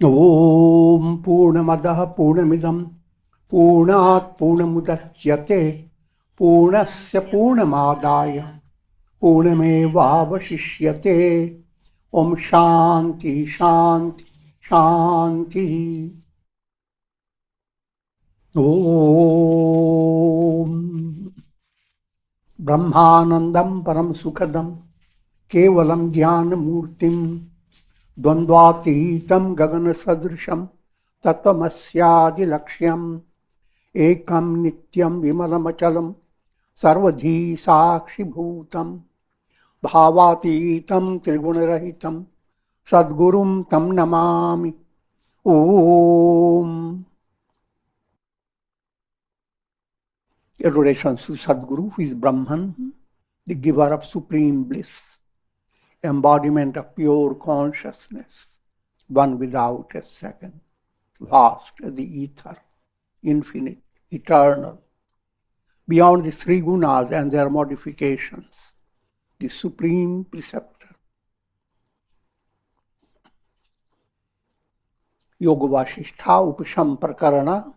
Om Purnamadaha Purnamidam Purnat Purnamudachyate Purnasya Purnamadaya Purnamevavashishyate. Om Shanti Shanti Shanti. Om Brahmanandam Param Sukhadam Kevalam Jnana Murtim Dvandvatītam Gagana Sadrisham Tattvamasyaadi Lakshyam Ekam Nityam Vimalamachalam Sarvadhi Sakshi Bhutam Bhavatītam Trigunarahitam Sadgurum Tam Namami. Om. Adoration to Sadguru, who is Brahman, the giver of supreme bliss, embodiment of pure consciousness, one without a second, vast as the ether, infinite, eternal, beyond the three gunas and their modifications, the supreme preceptor. Yoga Vasistha, Upashama Prakarana,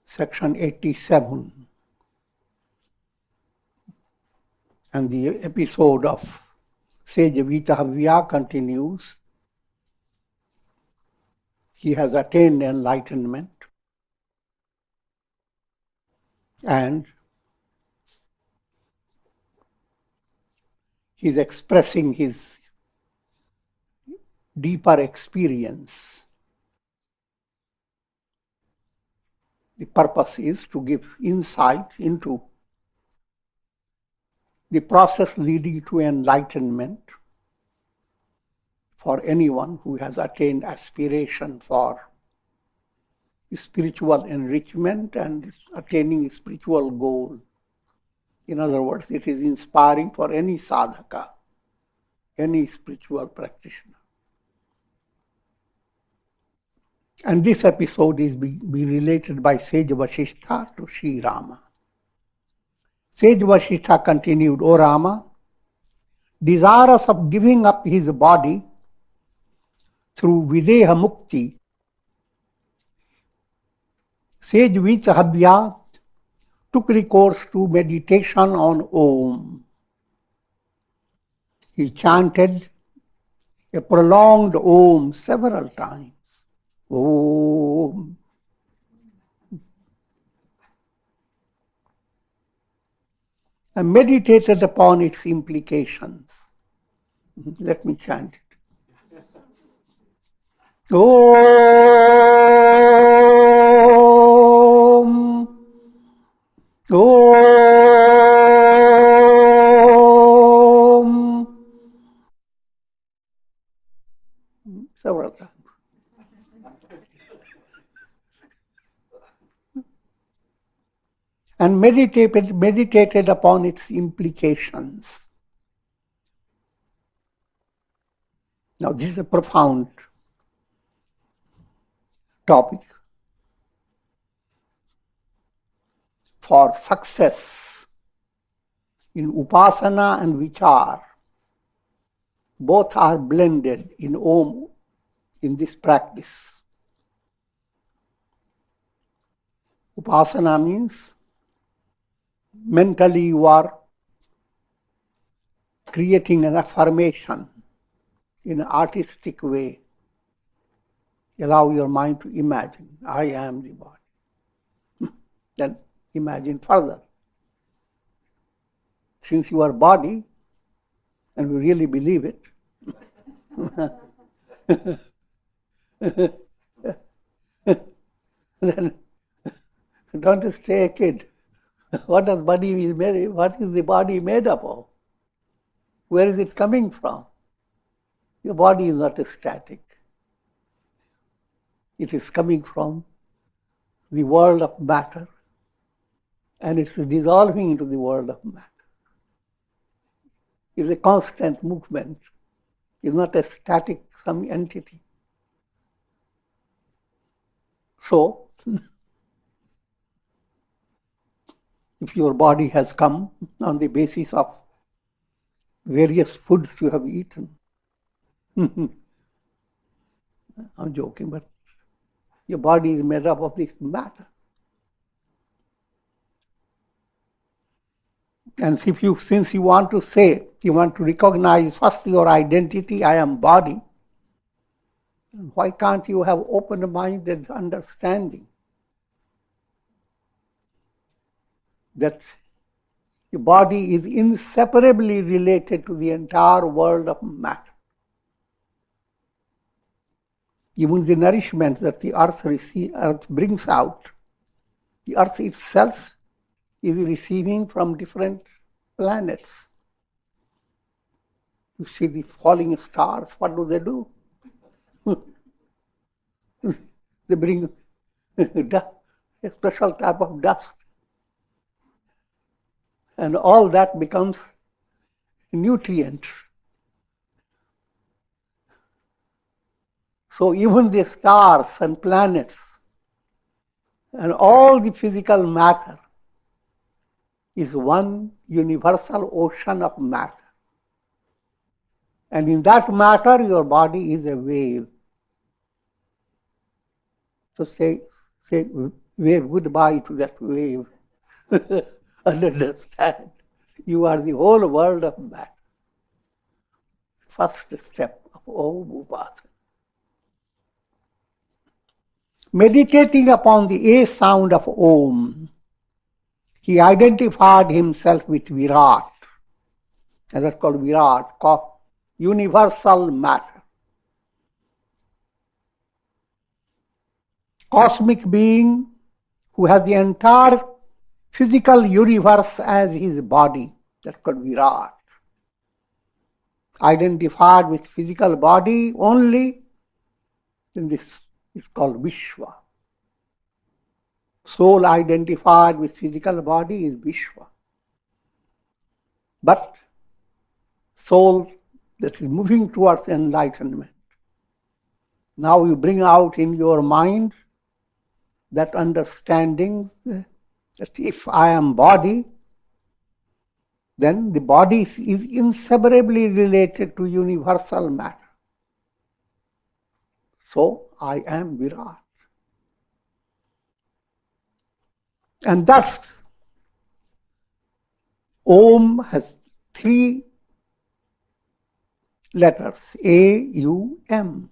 section 87. And the episode of Sage Vitahavyā continues. He has attained enlightenment and he is expressing his deeper experience. The purpose is to give insight into the process leading to enlightenment for anyone who has attained aspiration for spiritual enrichment and attaining a spiritual goal. In other words, it is inspiring for any sadhaka, any spiritual practitioner. And this episode is be related by Sage Vasistha to Sri Rama. Sage Vasistha continued, O Rama, desirous of giving up his body through Videha Mukti, Sage Vitahavyā took recourse to meditation on Om. He chanted a prolonged Om several times. Om. And meditated upon its implications. Let me chant it. Om. Om. Several times. And meditated upon its implications. Now, this is a profound topic. For success in Upasana and Vichar, both are blended in Om in this practice. Upasana means mentally you are creating an affirmation in an artistic way. Allow your mind to imagine, I am the body. Then imagine further. Since you are body, and we really believe it, then don't stay a kid. What is the body made up of? Where is it coming from? Your body is not static. It is coming from the world of matter, and it's dissolving into the world of matter. It's a constant movement. It's not a static some entity. So, if your body has come on the basis of various foods you have eaten, I'm joking, but your body is made up of this matter. And since you want to recognize first your identity, I am body, why can't you have open-minded understanding that your body is inseparably related to the entire world of matter? Even the nourishment that the earth brings out, the earth itself is receiving from different planets. You see the falling stars, what do? They bring a special type of dust. And all that becomes nutrients. So even the stars and planets and all the physical matter is one universal ocean of matter. And in that matter, your body is a wave. So say wave goodbye to that wave and understand you are the whole world of matter. First step of Om Upasana. Meditating upon the A sound of Om, he identified himself with Virat, and that's called Virat, universal matter. Cosmic being who has the entire physical universe as his body, that's called Virat. Identified with physical body only, then this is called Vishwa. Soul identified with physical body is Vishwa. But soul that is moving towards enlightenment. Now you bring out in your mind that understanding that if I am body, then the body is inseparably related to universal matter. So I am Virat. And that's, Om has 3 letters, A-U-M.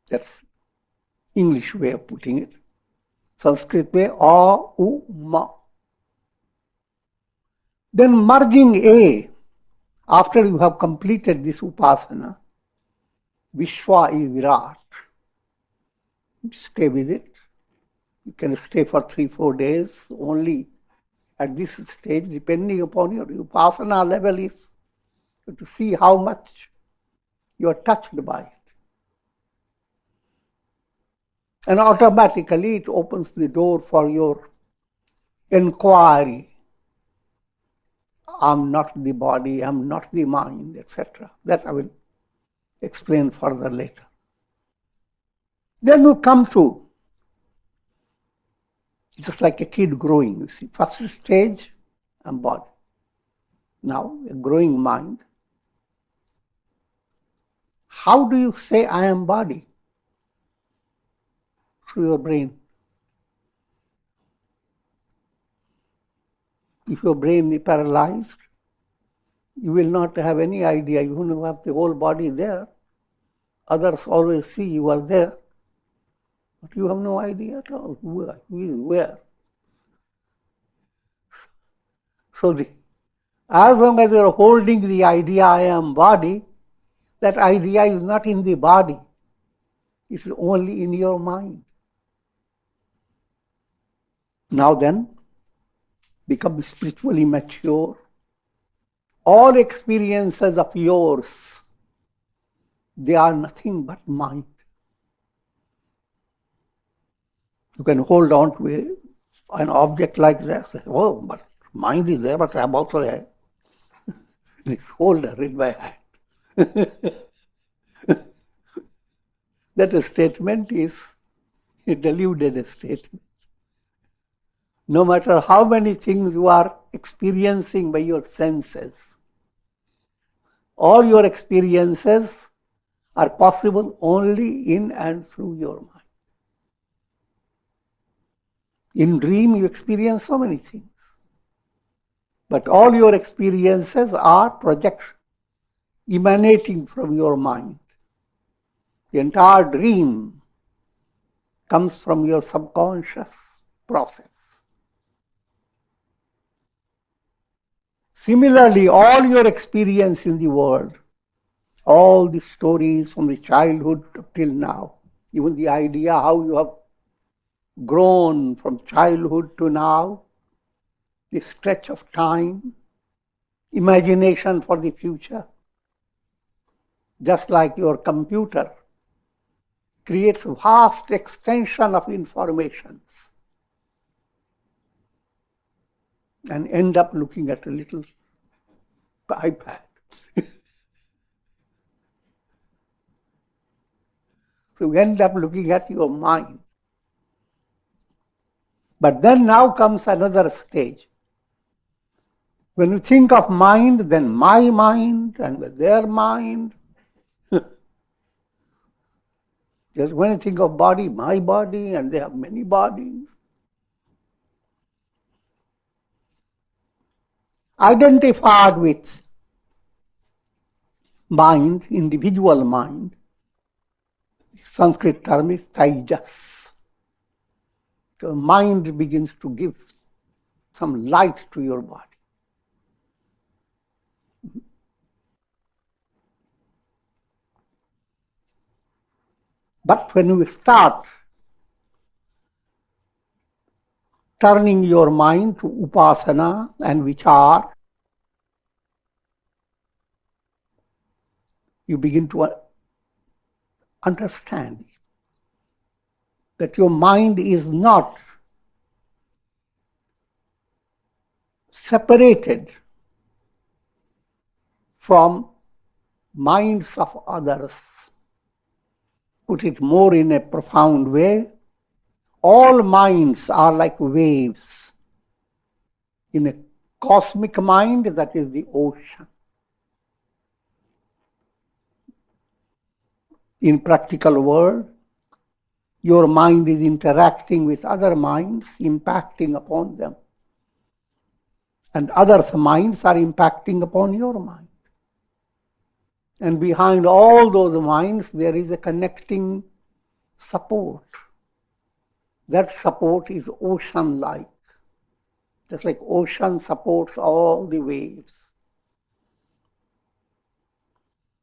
That's English way of putting it. Sanskrit way, A-U-Ma. Then merging A, after you have completed this Upasana, Vishwa is Virat. Stay with it. You can stay for 3-4 days only at this stage, depending upon your Upasana level is to see how much you are touched by it. And automatically it opens the door for your inquiry. I'm not the body, I'm not the mind, etc. That I will explain further later. Then you come to, just like a kid growing, you see. First stage, I'm body. Now, a growing mind. How do you say I am body? Through your brain. If your brain is paralyzed, you will not have any idea. You will have the whole body there. Others always see you are there. But you have no idea at all who is where. So as long as you are holding the idea I am body, that idea is not in the body. It is only in your mind. Now then, become spiritually mature. All experiences of yours, they are nothing but mind. You can hold on to an object like this. Oh, but mind is there, but I am also there. This holder in my hand. That statement is a deluded statement. No matter how many things you are experiencing by your senses, all your experiences are possible only in and through your mind. In dream, you experience so many things. But all your experiences are projections emanating from your mind. The entire dream comes from your subconscious process. Similarly, all your experience in the world, all the stories from the childhood till now, even the idea how you have grown from childhood to now, the stretch of time, imagination for the future, just like your computer creates a vast extension of informations and end up looking at a little iPad. So you end up looking at your mind. But then now comes another stage. When you think of mind, then my mind and their mind. Just when you think of body, my body, and they have many bodies. Identified with mind, individual mind, Sanskrit term is Tejas. So mind begins to give some light to your body. But when you start turning your mind to Upasana and Vichar, you begin to understand that your mind is not separated from minds of others. Put it more in a profound way, all minds are like waves. In a cosmic mind, that is the ocean. In practical world, your mind is interacting with other minds, impacting upon them. And others' minds are impacting upon your mind. And behind all those minds, there is a connecting support. That support is ocean-like. Just like ocean supports all the waves.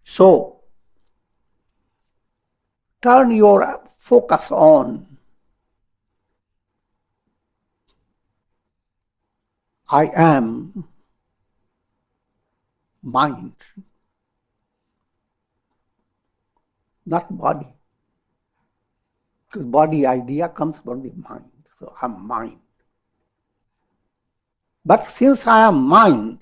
So, turn your focus on I am mind, not body. Because body idea comes from the mind. So I'm mind. But since I am mind,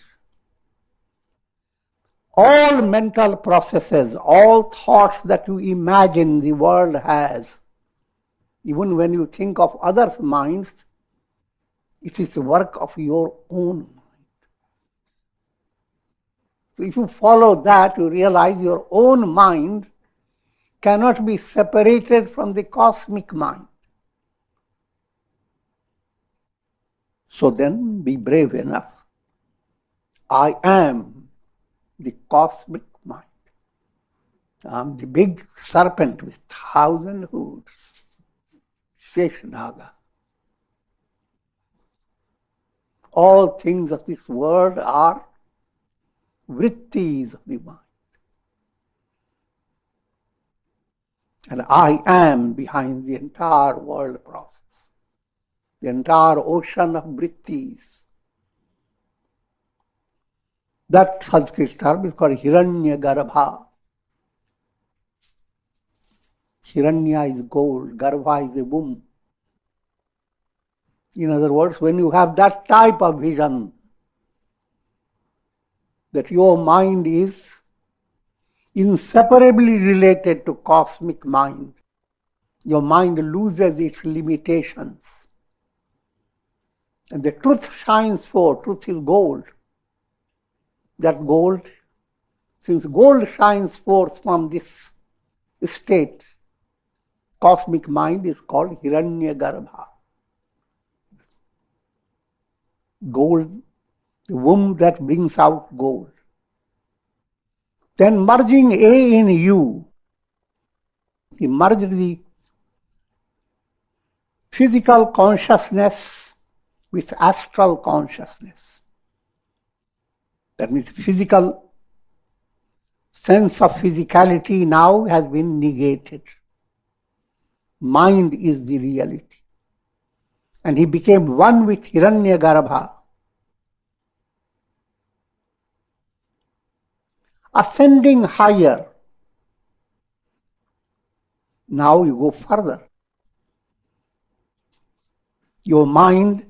all mental processes, all thoughts that you imagine the world has, even when you think of others' minds, it is the work of your own mind. So if you follow that, you realize your own mind cannot be separated from the cosmic mind. So then be brave enough. I am the cosmic mind. I'm the big serpent with 1,000 hoods, Sheshnaga. All things of this world are vrittis of the mind. And I am behind the entire world process, the entire ocean of vrittis. That Sanskrit term is called Hiranya Garbha. Hiranya is gold, Garbha is a womb. In other words, when you have that type of vision, that your mind is inseparably related to cosmic mind, your mind loses its limitations. And the truth shines forth. Truth is gold. That gold, since gold shines forth from this state, cosmic mind, is called Hiranyagarbha. Gold, the womb that brings out gold. Then merging A in U, he merged the physical consciousness with astral consciousness. That means physical sense of physicality now has been negated. Mind is the reality. And he became one with Hiranyagarbha. Ascending higher. Now you go further. Your mind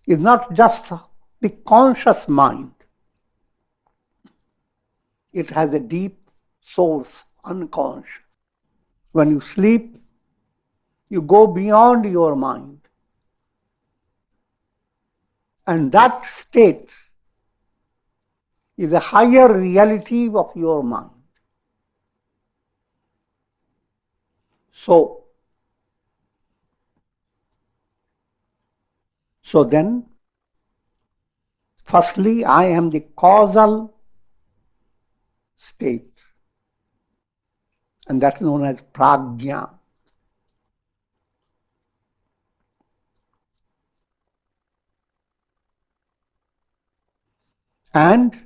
is not just the conscious mind. It has a deep source, unconscious. When you sleep, you go beyond your mind. And that state is a higher reality of your mind. So then, firstly, I am the causal state. And that's known as prajna. And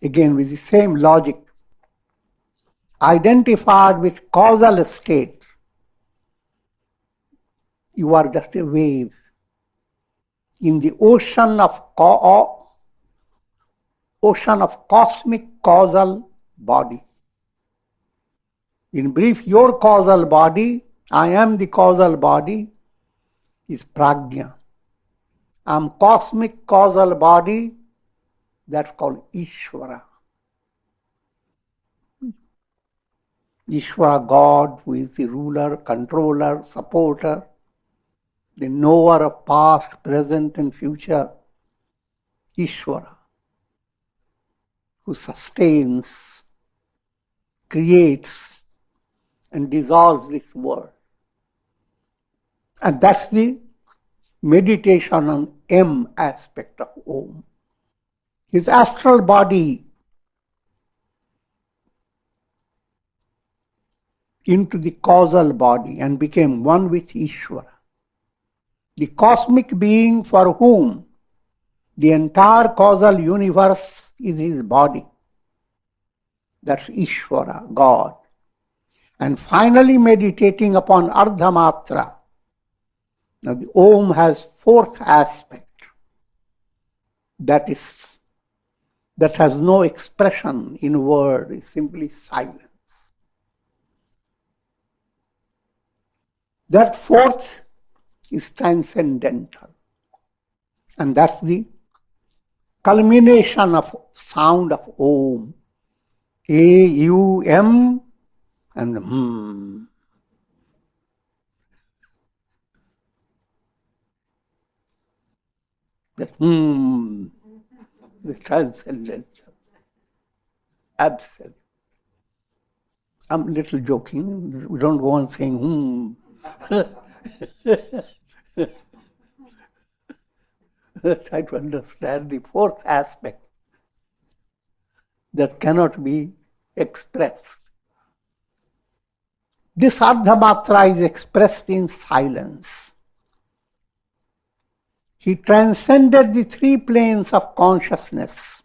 again with the same logic, identified with causal state, you are just a wave in the ocean of cosmic causal body. In brief, your causal body, I am the causal body, is prajna. I am cosmic causal body, that's called Ishvara. Ishvara, God, who is the ruler, controller, supporter, the knower of past, present and future. Ishvara, who sustains, creates and dissolves this world. And that's the meditation on M aspect of Om. His astral body into the causal body and became one with Ishvara. The cosmic being for whom the entire causal universe is his body. That's Ishvara, God. And finally meditating upon Ardhamatra. Now the Om has fourth aspect. That has no expression in word, it's simply silence. That fourth is transcendental. And that's the culmination of sound of Om. A-U-M and the the transcendental. Absolute. I'm a little joking. We don't go on saying Try to understand the fourth aspect that cannot be expressed. This Ardhamatra is expressed in silence. He transcended the three planes of consciousness,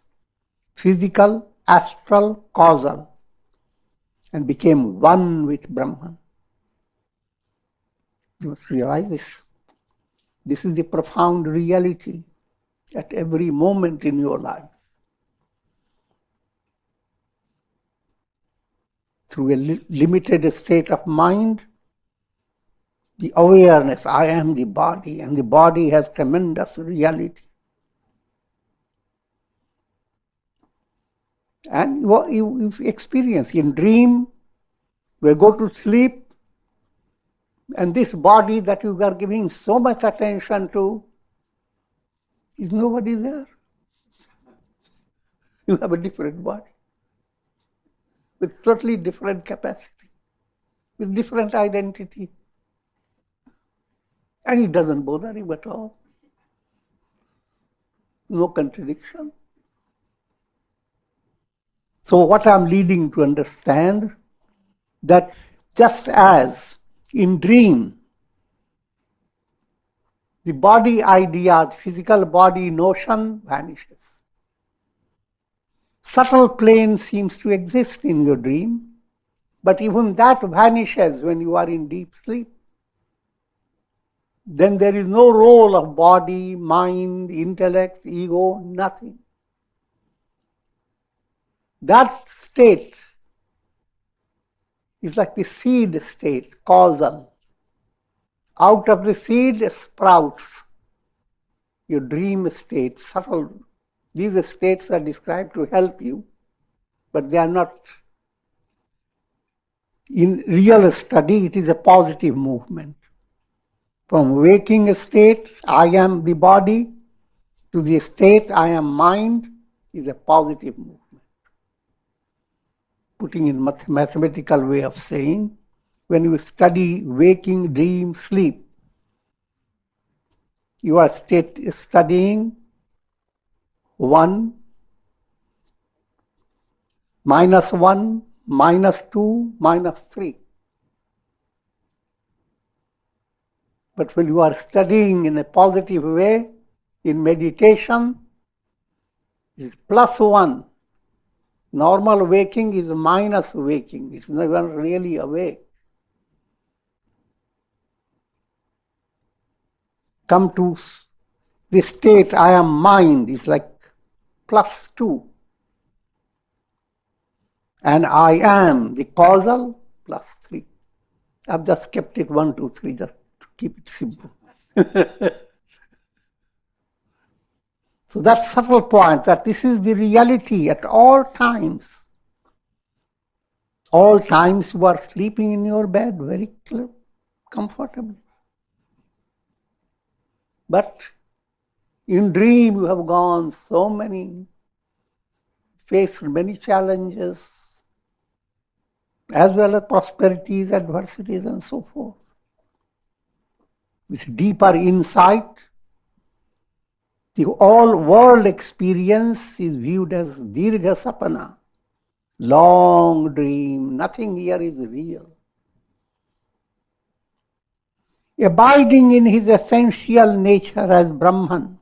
physical, astral, causal, and became one with Brahman. You must realize this. This is the profound reality at every moment in your life. Through a limited state of mind, the awareness, I am the body, and the body has tremendous reality. And you experience in dream, we go to sleep, and this body that you are giving so much attention to, is nobody there. You have a different body with totally different capacity, with different identity. And it doesn't bother you at all. No contradiction. So what I'm leading to understand, that just as in dream, the body idea, the physical body notion vanishes. Subtle plane seems to exist in your dream, but even that vanishes when you are in deep sleep. Then there is no role of body, mind, intellect, ego, nothing. That state is like the seed state, causal. Out of the seed sprouts your dream state, subtle. These states are described to help you, but they are not. In real study, it is a positive movement. From waking state, I am the body, to the state, I am mind, is a positive movement. Putting in mathematical way of saying, when you study waking, dream, sleep, you are studying 1, -1, -2, -3. But when you are studying in a positive way, in meditation, it is +1. Normal waking is minus waking. It's never really awake. Come to the state, I am mind, is like +2. And I am the causal, +3. I've just kept it 1, 2, 3, just to keep it simple. So that subtle point, that this is the reality at all times. All times you are sleeping in your bed very comfortably. But in dream you have gone faced many challenges, as well as prosperities, adversities, and so forth. With deeper insight, the all world experience is viewed as dirgha sapana, long dream, nothing here is real. Abiding in his essential nature as Brahman,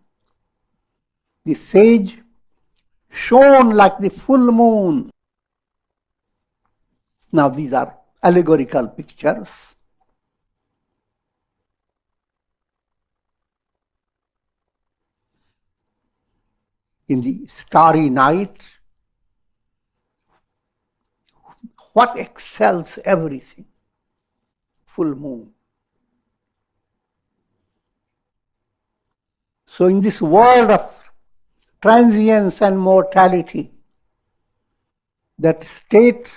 the sage shone like the full moon. Now these are allegorical pictures. In the starry night, what excels everything? Full moon. So in this world of transience and mortality, that state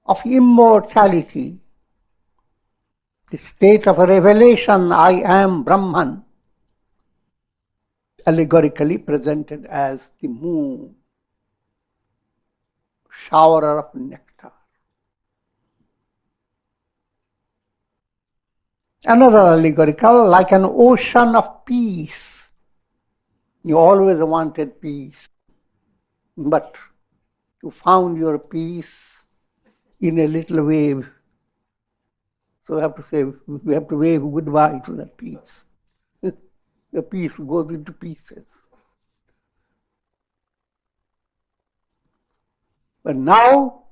of immortality, the state of revelation, I am Brahman, allegorically presented as the moon, shower of nectar. Another allegorical, like an ocean of peace. You always wanted peace, but you found your peace in a little wave. So we have to wave goodbye to that peace. The peace goes into pieces. But now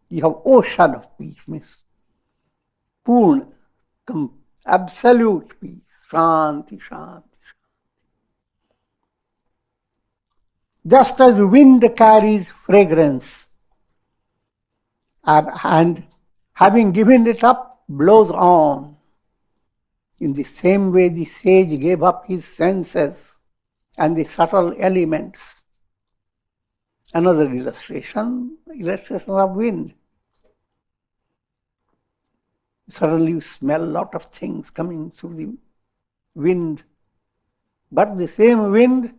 you have ocean of peace, means Purna, absolute peace, Shanti, Shanti. Just as wind carries fragrance, and having given it up, blows on. In the same way, the sage gave up his senses and the subtle elements. Another illustration of wind. Suddenly you smell a lot of things coming through the wind, but the same wind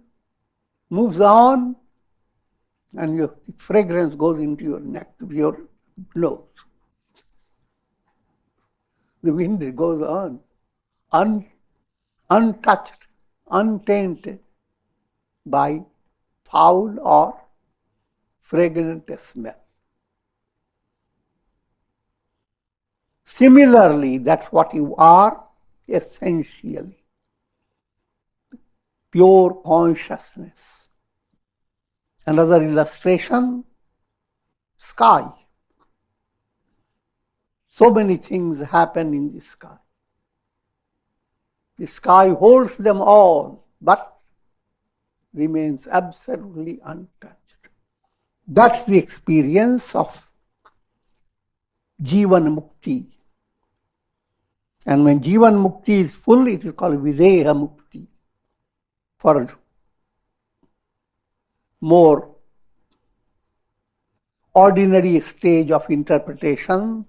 moves on and the fragrance goes into your neck, your nose. The wind goes on, untouched, untainted by foul or fragrant smell. Similarly, that's what you are essentially. Pure consciousness. Another illustration, sky. So many things happen in the sky. The sky holds them all, but remains absolutely untouched. That's the experience of Jivan Mukti. And when Jivan Mukti is full, it is called Videha Mukti. For more ordinary stage of interpretation,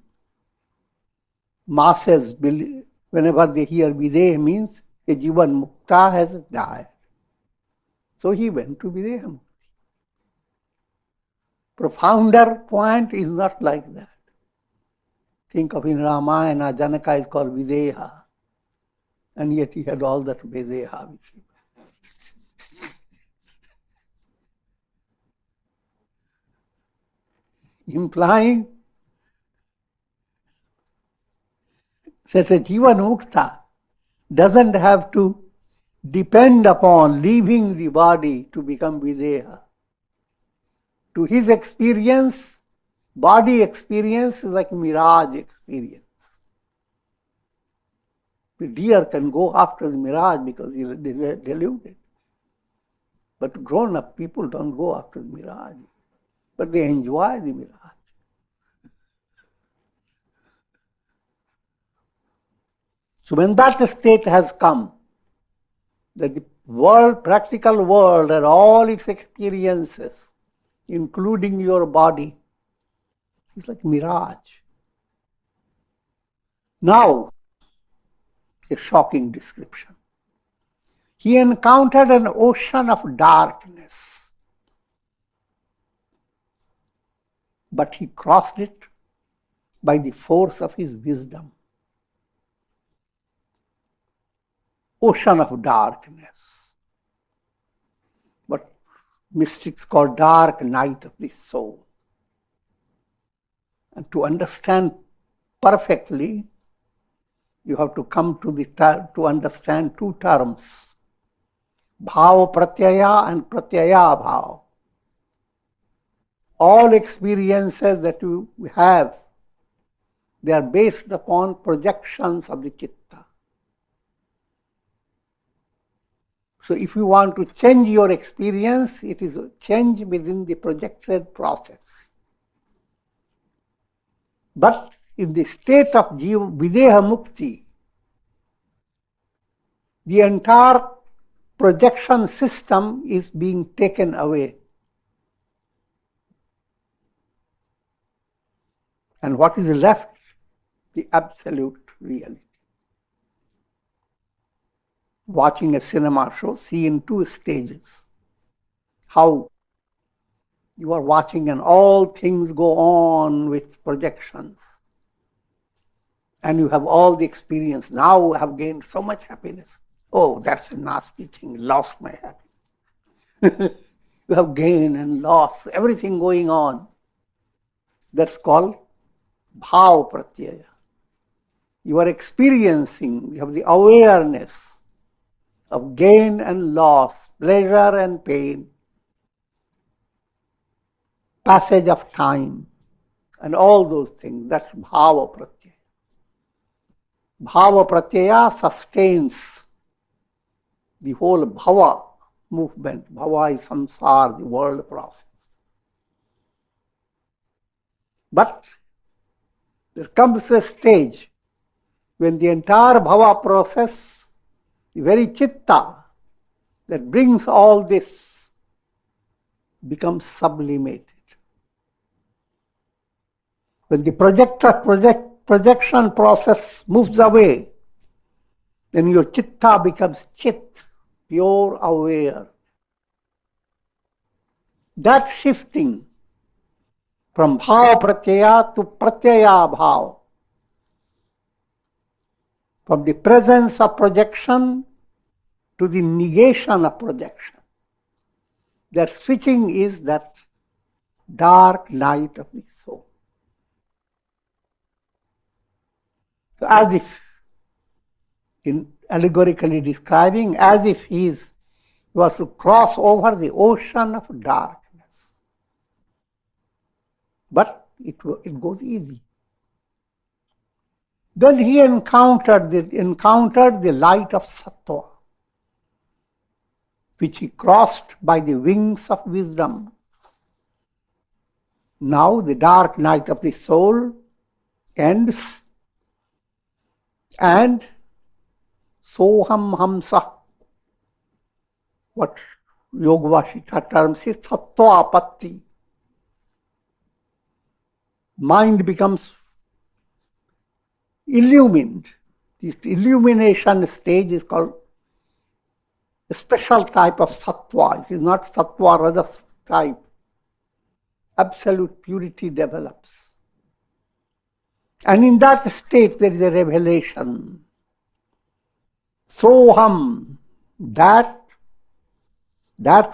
masses believe, whenever they hear Videha means a Jivan Mukta has died. So he went to Videha Mukti. Profounder point is not like that. Think of in Ramayana, Janaka is called Videha, and yet he had all that Videha with him. Implying that a Jivan Mukta doesn't have to depend upon leaving the body to become Videha. To his experience, body experience is like mirage experience. The deer can go after the mirage because he is deluded. But grown-up people don't go after the mirage, but they enjoy the mirage. So when that state has come, that the world, practical world and all its experiences, including your body, is like mirage. Now, a shocking description. He encountered an ocean of darkness, but he crossed it by the force of his wisdom. Ocean of darkness. But mystics call dark night of the soul. And to understand perfectly, you have to come to understand two terms, bhava pratyaya and pratyaya bhava. All experiences that you have, they are based upon projections of the chitta. So if you want to change your experience, it is a change within the projected process. But in the state of Videha Mukti, the entire projection system is being taken away. And what is left? The absolute reality. Watching a cinema show, see in two stages how you are watching and all things go on with projections. And you have all the experience. Now I have gained so much happiness. Oh, that's a nasty thing, lost my happiness. You have gained and lost, everything going on. That's called bhava pratyaya. You are experiencing, you have the awareness of gain and loss, pleasure and pain, passage of time, and all those things. That's bhava pratyaya. Bhava pratyaya sustains the whole bhava movement. Bhava is samsara, the world process. But there comes a stage when the entire bhava process, the very chitta that brings all this, becomes sublimated. When the projection process moves away, then your chitta becomes chit, pure aware. That shifting from bhava pratyaya to pratyaya bhava, from the presence of projection to the negation of projection, that switching is that dark night of the soul. So as if, in allegorically describing, as if he was to cross over the ocean of darkness. But it goes easy. Then he encountered the light of sattva, which he crossed by the wings of wisdom. Now the dark night of the soul ends, and soham hamsa, what Yoga Vasistha terms is sattva apatti. Mind becomes illumined. This illumination stage is called a special type of sattva. It is not sattva rajas type. Absolute purity develops. And in that state there is a revelation. Soham, that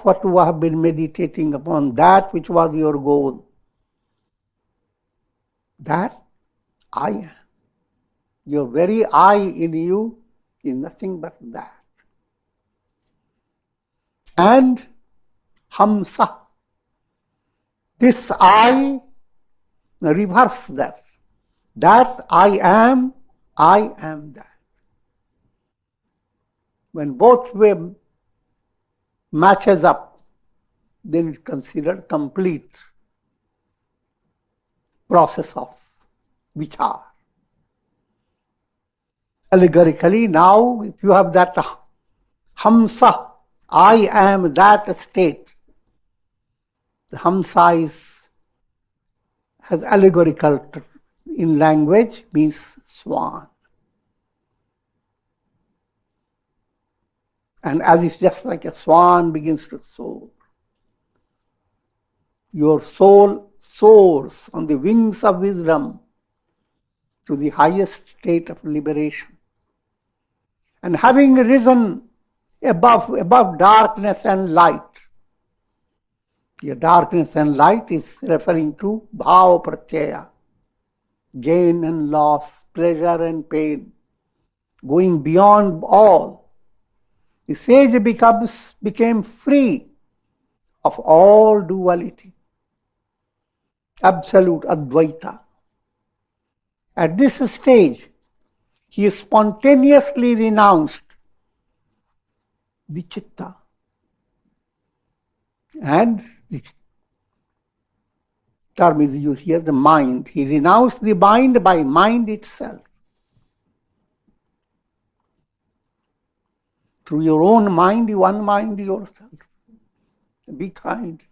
what you have been meditating upon, that which was your goal, that I am. Your very I in you is nothing but that. And hamsa, this I, reverse that. That I am that. When both way matches up, then it's considered complete process of vichar. Allegorically, now if you have that hamsa, I am that state, the hamsa has allegorical in language, means swan. And as if just like a swan begins to soar, your soul soars on the wings of wisdom to the highest state of liberation. And having risen above darkness and light, your darkness and light is referring to bhava pratyaya, gain and loss, pleasure and pain, going beyond all. The sage became free of all duality, absolute advaita. At this stage, he spontaneously renounced the chitta and the term is used here, the mind. He renounced the mind by mind itself. Through your own mind, you unmind yourself. Be kind.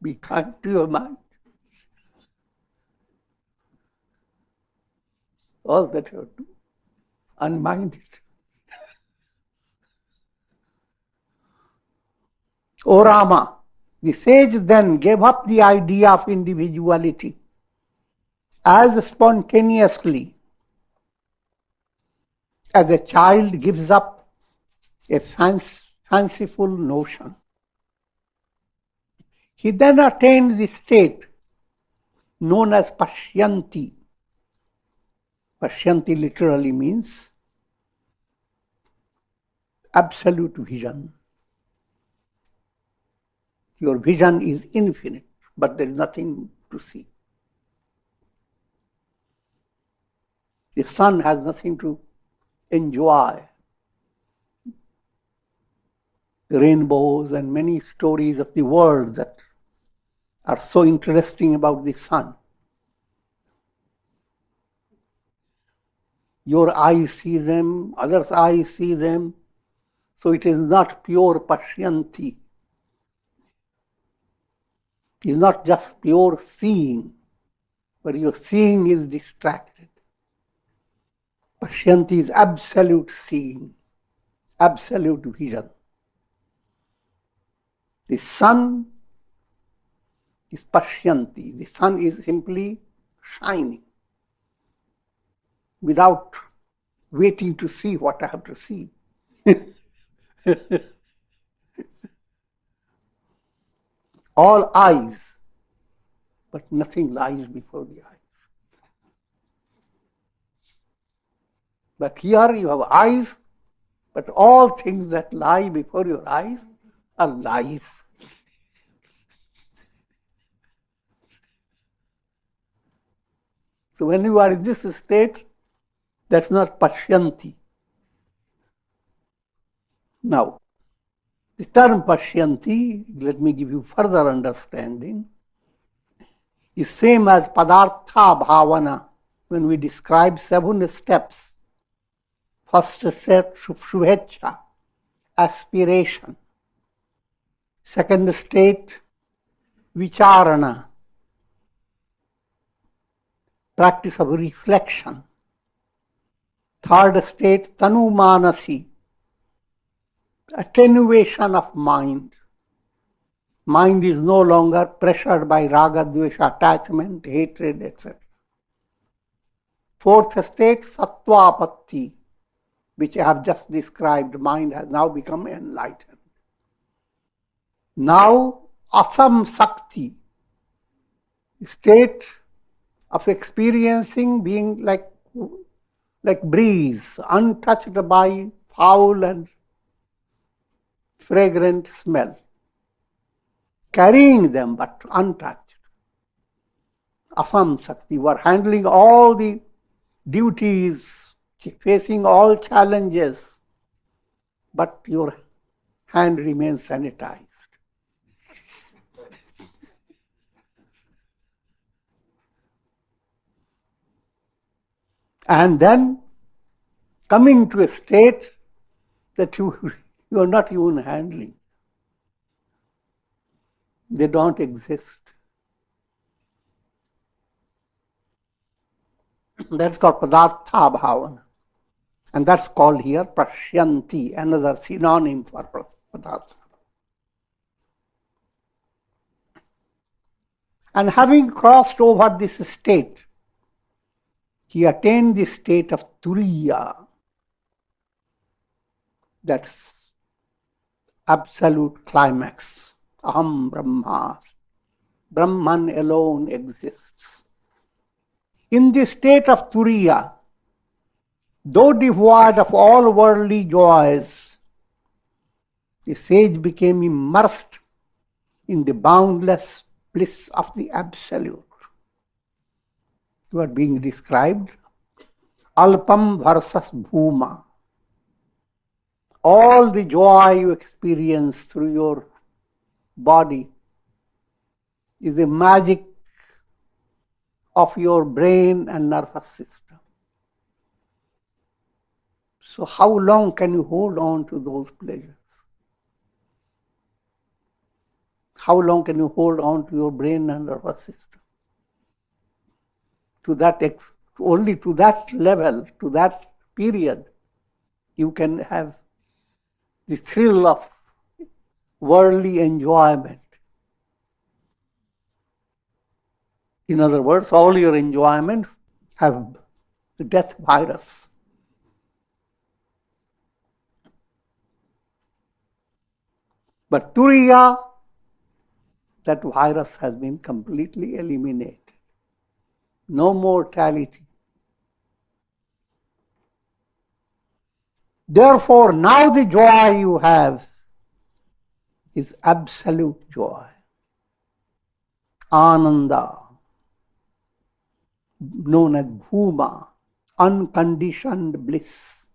Be kind to your mind. All that you do, unmind it. O Rama, the sage then gave up the idea of individuality as spontaneously as a child gives up a fanciful notion. He then attained the state known as Pashyanti. Pashyanti literally means absolute vision. Your vision is infinite, but there is nothing to see. The sun has nothing to enjoy. The rainbows and many stories of the world that are so interesting about the sun. Your eyes see them, others' eyes see them, so it is not pure Pashyanti. It is not just pure seeing, but your seeing is distracted. Pashyanti is absolute seeing, absolute vision. The sun is Pashyanti. The sun is simply shining without waiting to see what I have to see. All eyes, but nothing lies before the eyes. But here you have eyes, but all things that lie before your eyes are lies. So when you are in this state, that's not Pashyanti. Now, the term Pashyanti, let me give you further understanding, is same as Padartha Bhavana when we describe 7 steps. First step, Shubhecha, aspiration. Second state, Vicharana, practice of reflection. Third state, Tanumanasi, attenuation of mind. Mind is no longer pressured by raga, dvesha, attachment, hatred, etc. Fourth state, Sattvapatti, which I have just described. Mind has now become enlightened. Now, Asam Sakti, state of experiencing being like breeze, untouched by foul and fragrant smell. Carrying them but untouched. Asam Sakti, you are handling all the duties, facing all challenges, but your hand remains sanitized. And then coming to a state that you are not even handling. They don't exist. That's called Padartha Bhavana. And that's called here Pashyanti, another synonym for Padartha. And having crossed over this state, he attained the state of Turiya. That's absolute climax. Aham Brahma. Brahman alone exists. In the state of Turiya, though devoid of all worldly joys, the sage became immersed in the boundless bliss of the Absolute. You are being described Alpam versus Bhuma. All the joy you experience through your body is the magic of your brain and nervous system. So how long can you hold on to those pleasures? How long can you hold on to your brain and nervous system? To that only to that level, to that period, you can have the thrill of worldly enjoyment. In other words, all your enjoyments have the death virus. But Turiya, that virus has been completely eliminated. No mortality. Therefore, now the joy you have is absolute joy. Ananda, known as Bhuma, unconditioned bliss.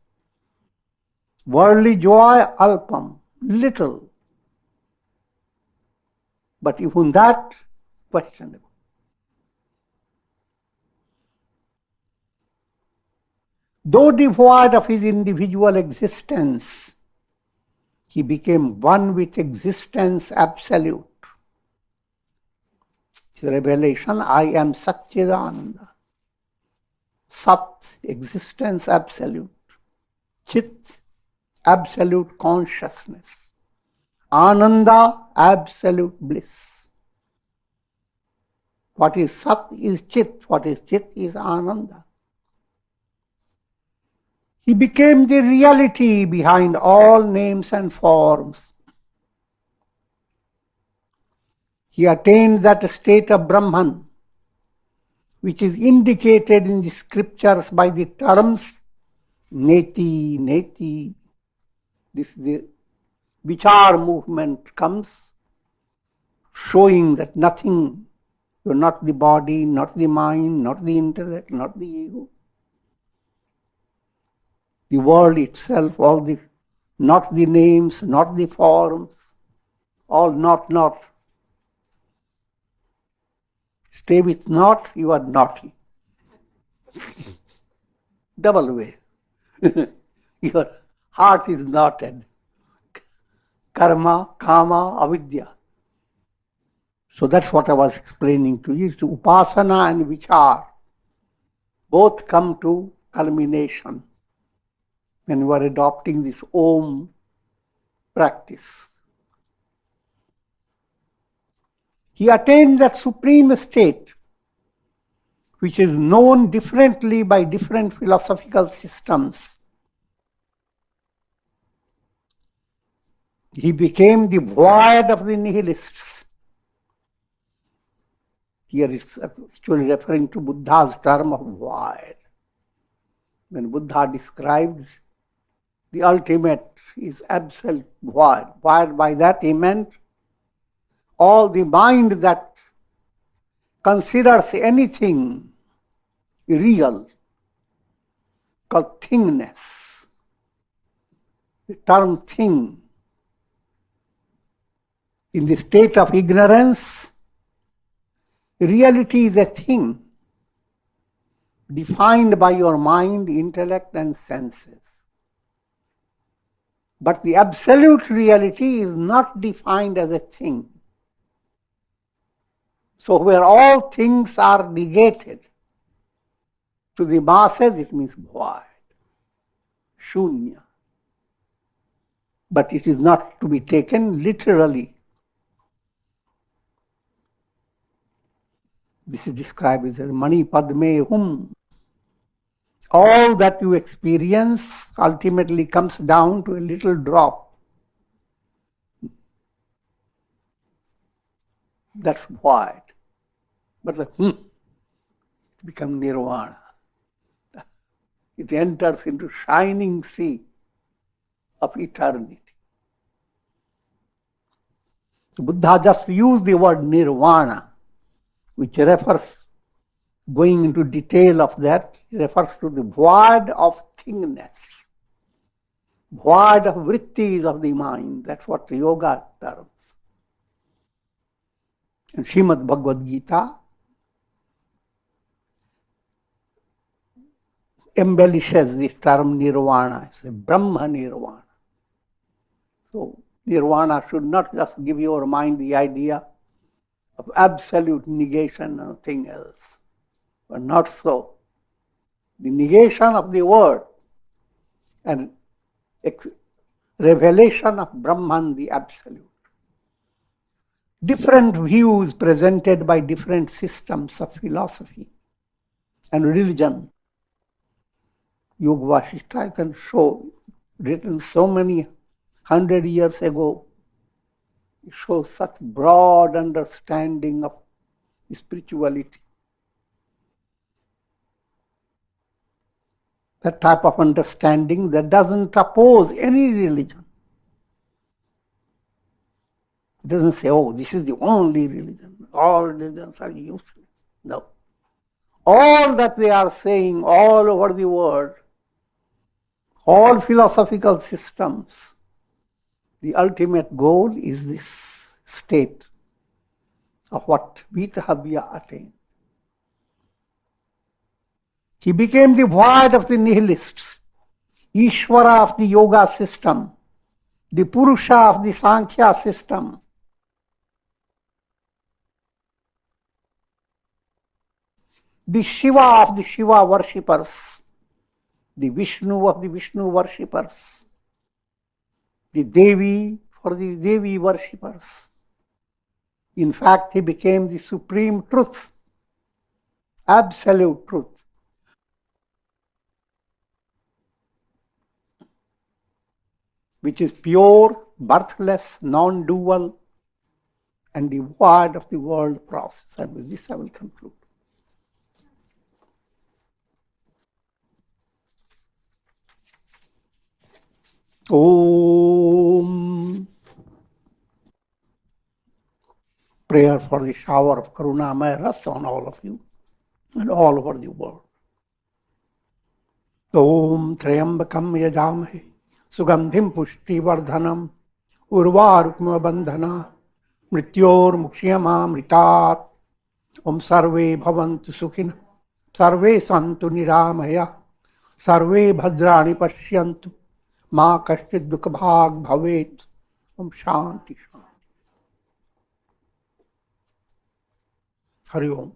Worldly joy, alpam, little. But even that, questionable. Though devoid of his individual existence, he became one with existence absolute. The revelation, I am Satchidananda. Sat, existence absolute. Chit, absolute consciousness. Ananda, absolute bliss. What is Sat is Chit, what is Chit is Ananda. He became the reality behind all names and forms. He attained that state of Brahman, which is indicated in the scriptures by the terms neti, neti. This the vichar movement comes, showing that nothing, you're not the body, not the mind, not the intellect, not the ego. The world itself, not the names, not the forms, all not. Stay with not, you are naughty. Double way. Your heart is knotted. Karma, kama, avidya. So that's what I was explaining to you. It's upasana and vichar. Both come to culmination when you are adopting this Om practice. He attained that supreme state, which is known differently by different philosophical systems. He became the void of the nihilists. Here it's actually referring to Buddha's term of void. When Buddha describes the ultimate is absolute void. Void, by that he meant all the mind that considers anything real, called thingness. The term thing. In the state of ignorance, reality is a thing defined by your mind, intellect, and senses. But the absolute reality is not defined as a thing. So where all things are negated, to the masses it means void, shunya. But it is not to be taken literally. This is described as Mani Padme Hum. All that you experience ultimately comes down to a little drop. That's void. But it becomes Nirvana. It enters into shining sea of eternity. So Buddha just used the word Nirvana, which refers, going into detail of that, refers to the void of thingness, void of vrittis of the mind. That's what yoga terms. And Srimad Bhagavad Gita embellishes the term Nirvana. It's a Brahma Nirvana. So Nirvana should not just give your mind the idea of absolute negation and nothing else. But not so. The negation of the word and revelation of Brahman, the absolute. Different views presented by different systems of philosophy and religion. Yoga Vasistha, I can show, written so many 100 years ago. It shows such broad understanding of spirituality. That type of understanding that doesn't oppose any religion. It doesn't say, oh, this is the only religion. All religions are useless. No. All that they are saying all over the world, all philosophical systems, the ultimate goal is this state of what Vitahavyā attain. He became the void of the nihilists, Ishvara of the yoga system, the Purusha of the Sankhya system. The Shiva of the Shiva worshippers, the Vishnu of the Vishnu worshippers, the Devi for the Devi worshippers. In fact, he became the supreme truth, absolute truth. Which is pure, birthless, non-dual, and devoid of the world process. And with this I will conclude. Om. Prayer for the shower of Karunamaya Ras on all of you and all over the world. Om Trayambakam Yajamahe Sugandhim Pushti Vardhanam Urvarukma Bandhana Mrityor Mukshiyama Mritat. Om Sarve Bhavantu Sukhina Sarve Santu Niramaya Sarve Bhadrani Pashyantu Ma Kashchid Dukhabhag Bhavet. Om Shanti Shanti. Hari Om.